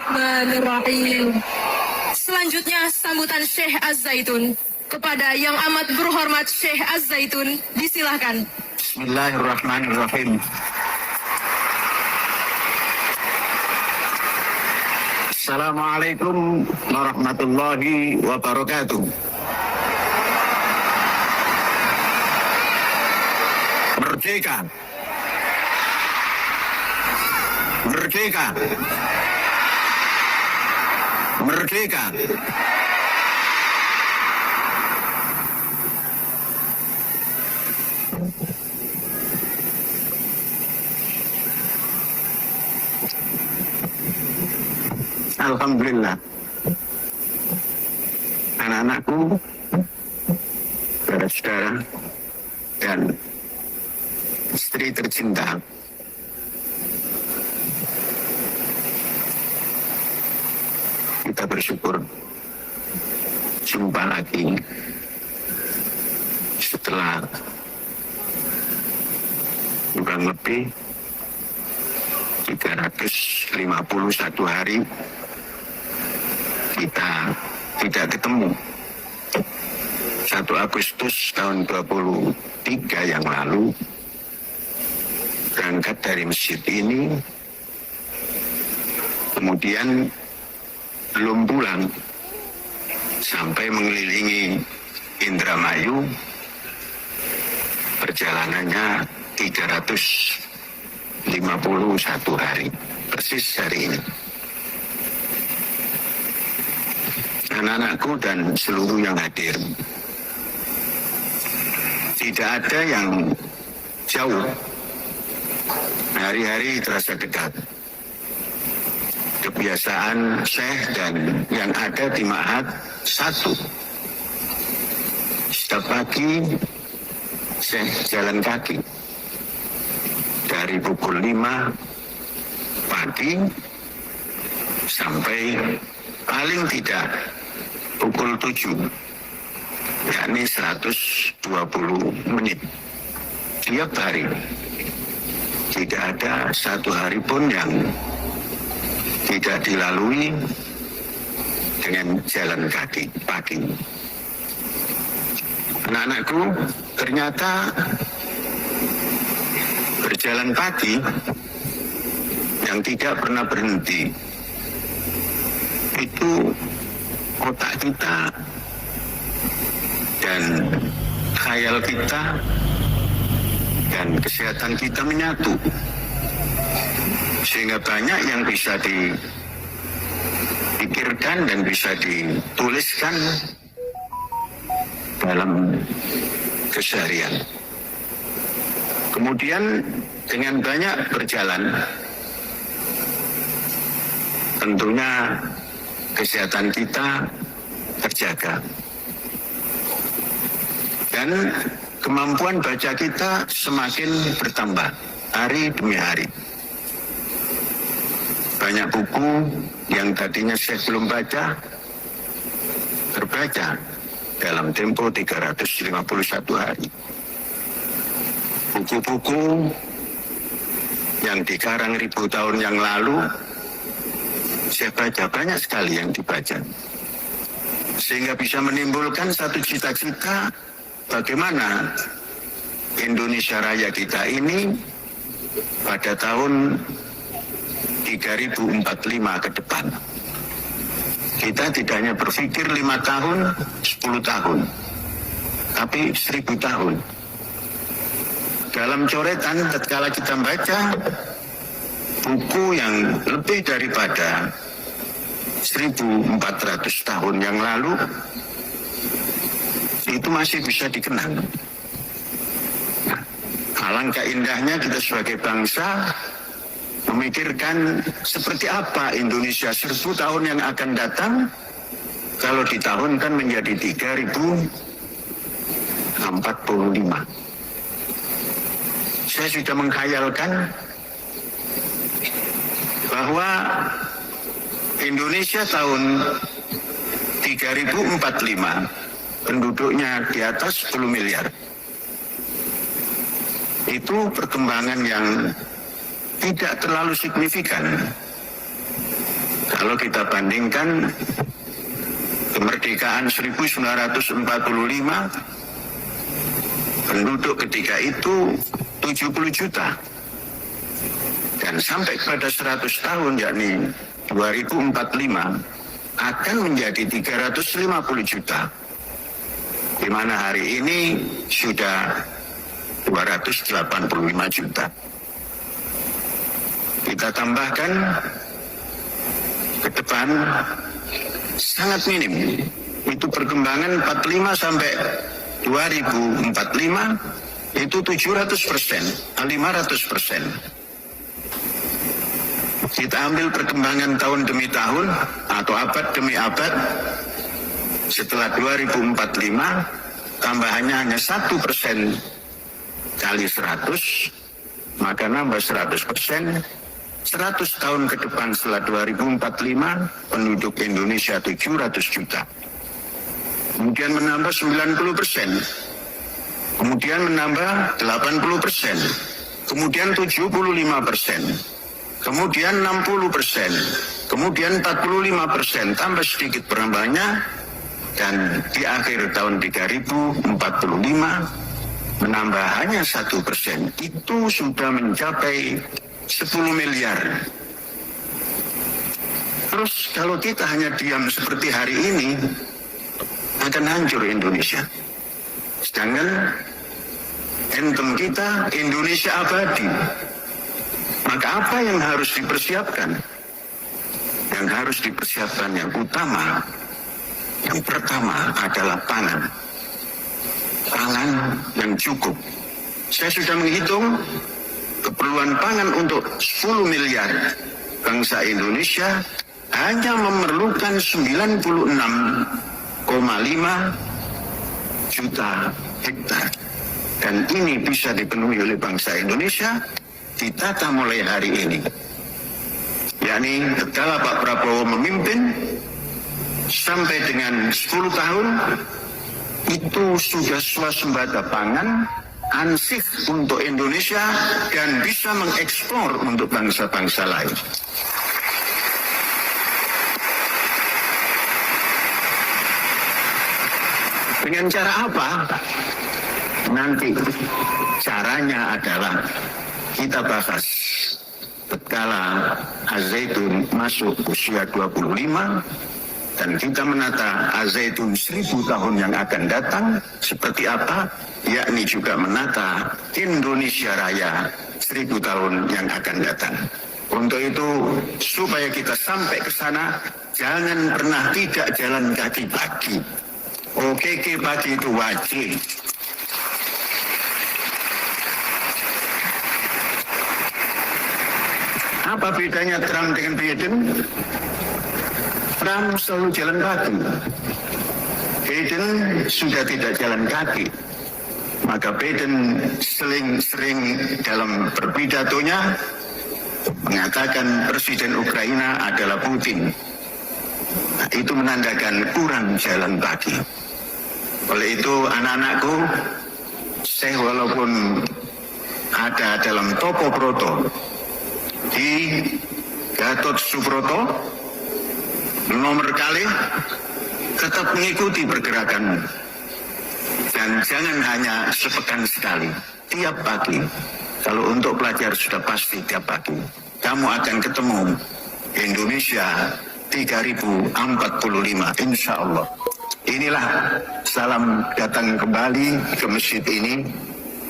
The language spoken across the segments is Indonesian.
Bismillahirrahmanirrahim. Selanjutnya sambutan Syekh Az-Zaitun. Kepada yang amat berhormat Syekh Az-Zaitun, disilahkan. Bismillahirrahmanirrahim. Assalamualaikum warahmatullahi wabarakatuh. Merdeka. Merdeka. Merdeka. Alhamdulillah, anak-anakku, saudara-saudara, dan istri tercinta, kita bersyukur jumpa lagi setelah kurang lebih 351 hari kita tidak ketemu. 1 Agustus tahun 23 yang lalu berangkat dari masjid ini, kemudian belum pulang sampai mengelilingi Indramayu. Perjalanannya 351 hari, persis hari ini. Anak-anakku dan seluruh yang hadir, tidak ada yang jauh. Hari-hari terasa dekat. Kebiasaan Syekh dan yang ada di Ma'had satu. Setiap pagi Syekh jalan kaki dari pukul 5 pagi sampai paling tidak pukul 7, yakni 120 menit tiap hari. Tidak ada satu hari pun yang tidak dilalui dengan jalan kaki pagi. Anak-anakku, ternyata berjalan pagi yang tidak pernah berhenti itu otak kita dan khayal kita dan kesehatan kita menyatu, sehingga banyak yang bisa dipikirkan dan bisa dituliskan dalam keseharian. Kemudian dengan banyak berjalan, tentunya kesehatan kita terjaga dan kemampuan baca kita semakin bertambah hari demi hari. Banyak buku yang tadinya saya belum baca, terbaca dalam tempo 351 hari. Buku-buku yang dikarang ribu tahun yang lalu saya baca, banyak sekali yang dibaca, sehingga bisa menimbulkan satu cita-cita bagaimana Indonesia Raya kita ini pada tahun 3045 ke depan. Kita tidak hanya berpikir 5 tahun, 10 tahun, tapi 1000 tahun. Dalam coretan tatkala kita baca buku yang lebih daripada 1400 tahun yang lalu, itu masih bisa dikenang. Nah, alangkah indahnya kita sebagai bangsa memikirkan seperti apa Indonesia 1000 tahun yang akan datang kalau ditahunkan menjadi 3045. Saya sudah menghayalkan bahwa Indonesia tahun 3045 penduduknya di atas 10 miliar. Itu perkembangan yang tidak terlalu signifikan Kalau kita bandingkan kemerdekaan 1945, penduduk ketika itu 70 juta. Dan sampai pada 100 tahun, yakni 2045, akan menjadi 350 juta. Di mana hari ini sudah 285 juta. Kita tambahkan ke depan sangat minim. Itu perkembangan 45 sampai 2045 itu 700%, 500%. Kita ambil perkembangan tahun demi tahun atau abad demi abad. Setelah 2045 tambahannya hanya 1% kali 100, maka nambah 100%. 100 tahun ke depan setelah 2045 penduduk Indonesia 700 juta. Kemudian menambah 90%. Kemudian menambah 80%. Kemudian 75%. Kemudian 60%. Kemudian 45%. Tambah sedikit penambahnya. Dan di akhir tahun 3045 menambah hanya 1%. Itu sudah mencapai 10 miliar. Terus kalau kita hanya diam seperti hari ini, akan hancur Indonesia. Sedangkan anthem kita Indonesia abadi. Maka apa yang harus dipersiapkan? Yang harus dipersiapkan yang utama, yang pertama adalah pangan. Pangan yang cukup. Saya sudah menghitung keperluan pangan untuk 10 miliar bangsa Indonesia hanya memerlukan 96,5 juta hektar. Dan ini bisa dipenuhi oleh bangsa Indonesia ditata mulai hari ini. Yakni ketika Pak Prabowo memimpin sampai dengan 10 tahun itu sudah swasembada pangan ansih untuk Indonesia dan bisa mengekspor untuk bangsa-bangsa lain. Dengan cara apa? Nanti caranya adalah kita bahas tatkala Al-Zaitun masuk usia 25 dan kita menata Al-Zaitun 1000 tahun yang akan datang seperti apa, yakni juga menata Indonesia Raya 1000 tahun yang akan datang. Untuk itu, supaya kita sampai ke sana, jangan pernah tidak jalan kaki pagi. Oke, pagi itu wajib. Apa bedanya Trump dengan Biden? Trump selalu jalan kaki. Biden sudah tidak jalan kaki. Maka Biden sering dalam berbidatonya mengatakan Presiden Ukraina adalah Putin. Nah, itu menandakan kurang jalan kaki. Oleh itu anak-anakku, saya walaupun ada dalam Topo Proto di Gatot Subroto nomor kali, tetap mengikuti pergerakan dan jangan hanya sepekan sekali, tiap pagi. Kalau untuk pelajar sudah pasti tiap pagi kamu akan ketemu Indonesia 3045 insya Allah. Inilah salam datang kembali ke masjid ini.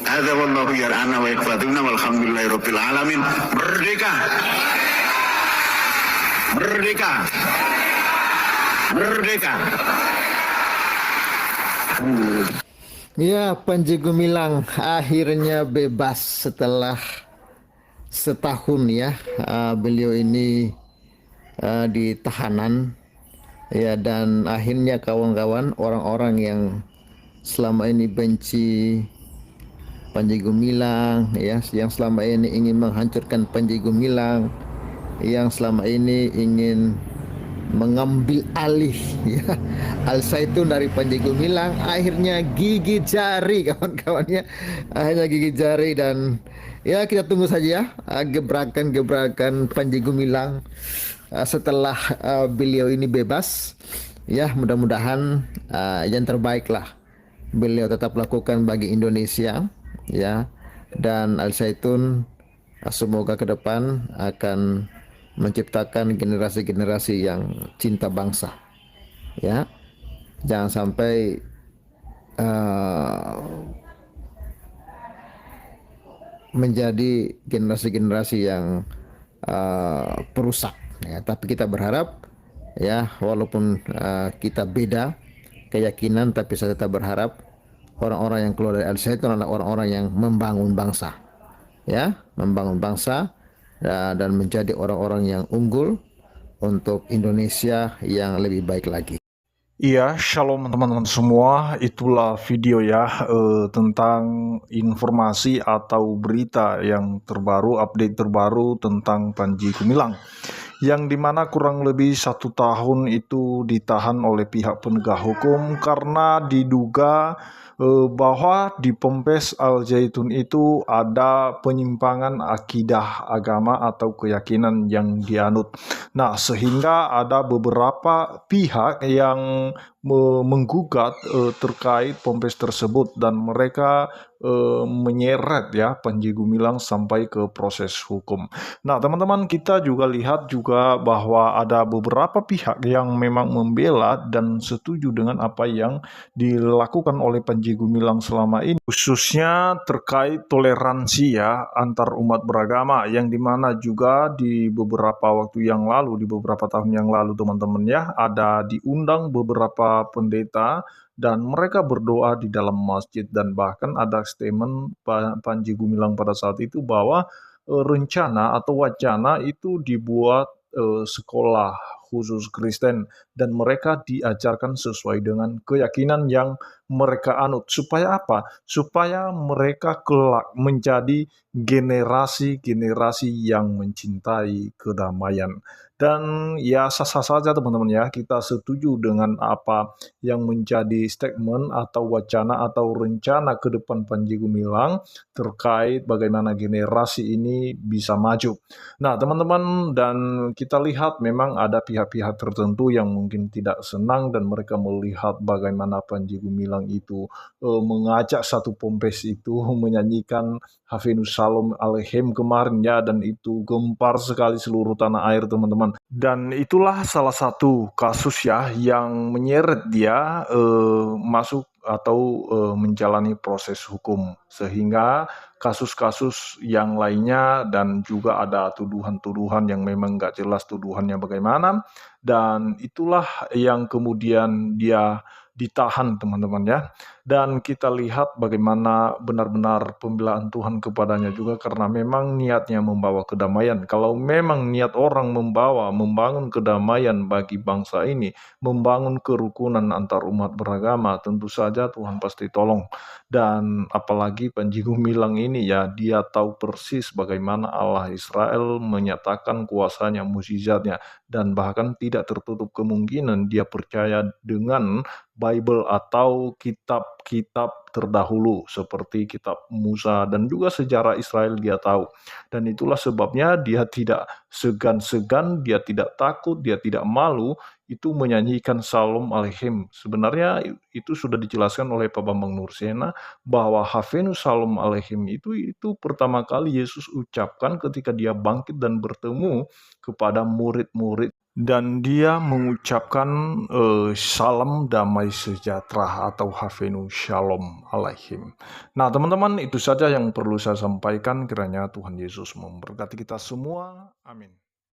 Hadza wallahu yar'ana wa yakfaduna walhamdulillahirabbil alamin. Merdeka. Merdeka. Merdeka. Ya, Panji Gumilang akhirnya bebas setelah setahun ya. Beliau ini di tahanan ya, dan akhirnya kawan-kawan, orang-orang yang selama ini benci Panji Gumilang ya, yang selama ini ingin menghancurkan Panji Gumilang, yang selama ini ingin mengambil alih ya Al-Zaitun dari Panji Gumilang, akhirnya gigi jari kawan-kawannya, akhirnya gigi jari. Dan ya kita tunggu saja ya gebrakan-gebrakan Panji Gumilang setelah beliau ini bebas, ya mudah-mudahan yang terbaik lah beliau tetap lakukan bagi Indonesia, ya. Dan Al Zaitun semoga ke depan akan menciptakan generasi-generasi yang cinta bangsa, ya. Jangan sampai menjadi generasi-generasi yang perusak, ya. Tapi kita berharap, ya, walaupun kita beda keyakinan, tapi saya tetap berharap orang-orang yang keluar dari Al Zaitun adalah orang-orang yang membangun bangsa, ya, membangun bangsa, dan menjadi orang-orang yang unggul untuk Indonesia yang lebih baik lagi. Iya, shalom teman-teman semua. Itulah video ya tentang informasi atau berita yang terbaru, update terbaru tentang Panji Gumilang, yang dimana kurang lebih 1 tahun itu ditahan oleh pihak penegak hukum karena diduga bahwa di Ponpes Al Zaitun itu ada penyimpangan akidah agama atau keyakinan yang dianut. Nah, sehingga ada beberapa pihak yang menggugat terkait Ponpes tersebut, dan mereka menyeret ya Panji Gumilang sampai ke proses hukum. Nah, teman-teman, kita juga lihat juga bahwa ada beberapa pihak yang memang membela dan setuju dengan apa yang dilakukan oleh Panji Gumilang selama ini, khususnya terkait toleransi ya antar umat beragama, yang dimana juga di beberapa waktu yang lalu, di beberapa tahun yang lalu teman-teman ya, ada diundang beberapa pendeta dan mereka berdoa di dalam masjid, dan bahkan ada statement Panji Gumilang pada saat itu bahwa rencana atau wacana itu dibuat sekolah khusus Kristen, dan mereka diajarkan sesuai dengan keyakinan yang mereka anut. Supaya apa? Supaya mereka kelak menjadi generasi-generasi yang mencintai kedamaian. Dan ya sah-sah saja teman-teman ya, kita setuju dengan apa yang menjadi statement atau wacana atau rencana ke depan Panji Gumilang terkait bagaimana generasi ini bisa maju. Nah, teman-teman, dan kita lihat memang ada pihak-pihak tertentu yang mungkin tidak senang, dan mereka melihat bagaimana Panji Gumilang itu mengajak satu Ponpes itu menyanyikan Hafenus Shalom Aleichem kemarin ya, dan itu gempar sekali seluruh tanah air teman-teman. Dan itulah salah satu kasus ya yang menyeret dia masuk atau menjalani proses hukum, sehingga kasus-kasus yang lainnya dan juga ada tuduhan-tuduhan yang memang nggak jelas tuduhannya bagaimana, dan itulah yang kemudian dia ditahan teman-teman ya. Dan kita lihat bagaimana benar-benar pembelaan Tuhan kepadanya juga, karena memang niatnya membawa kedamaian. Kalau memang niat orang membangun kedamaian bagi bangsa ini, membangun kerukunan antar umat beragama, tentu saja Tuhan pasti tolong. Dan apalagi Panji Gumilang ini ya, dia tahu persis bagaimana Allah Israel menyatakan kuasanya, mukjizatnya, dan bahkan tidak tertutup kemungkinan dia percaya dengan Bible atau kitab-kitab terdahulu seperti kitab Musa, dan juga sejarah Israel dia tahu. Dan itulah sebabnya dia tidak segan-segan, dia tidak takut, dia tidak malu itu menyanyikan Shalom Aleichem. Sebenarnya itu sudah dijelaskan oleh Pak Bambang Nursena bahwa Hafenus Shalom Aleichem itu pertama kali Yesus ucapkan ketika dia bangkit dan bertemu kepada murid-murid, dan dia mengucapkan salam damai sejahtera atau Hafenus Shalom Aleichem. Nah teman-teman, itu saja yang perlu saya sampaikan. Kiranya Tuhan Yesus memberkati kita semua. Amin.